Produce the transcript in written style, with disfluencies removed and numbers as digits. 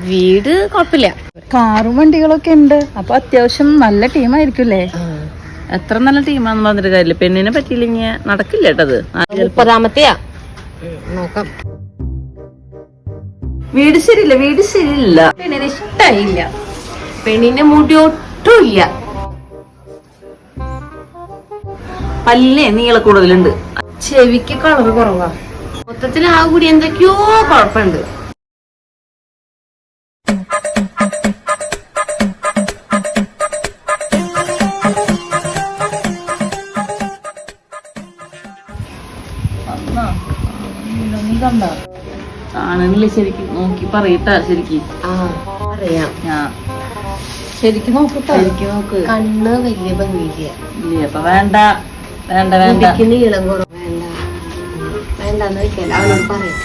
വീട് കുഴപ്പമില്ല. കാറും വണ്ടികളൊക്കെ ഉണ്ട്. അപ്പൊ അത്യാവശ്യം നല്ല ടീമായിരിക്കുമല്ലേ? എത്ര നല്ല ടീമാന്ന് പറഞ്ഞിട്ട് കാര്യമില്ല. പെണ്ണിനെ പറ്റിയില്ലെങ്കിൽ നടക്കില്ല കേട്ടത്. 30-ാമത്തെയാ. നോക്കാം. വീട് ശരിയില്ല. പെണ്ണിനെ ഇഷ്ടായില്ല. പെണ്ണിന്റെ മുടി ഒട്ടും ഇല്ല. പല്ലിനെ നീള കൂടുതലുണ്ട്. ചെവിക്ക് കളർ കുറവാ. മൊത്തത്തിൽ ആ കൂടി എന്തൊക്കെയോ കുഴപ്പമുണ്ട്. ആണെന്നില്ല ശരിക്കും നോക്കി പറയട്ടാ. ശരിക്കും അറിയാം. ശരിക്കും നോക്കട്ടെ. നോക്ക്. കണ്ണ് വലിയ ഭംഗിയില്ല. ഇല്ലേ? അപ്പൊ വേണ്ട. നീളം കുറവ്. വേണ്ടെന്ന് വെക്കല്ല. അവനോട് പറയാം.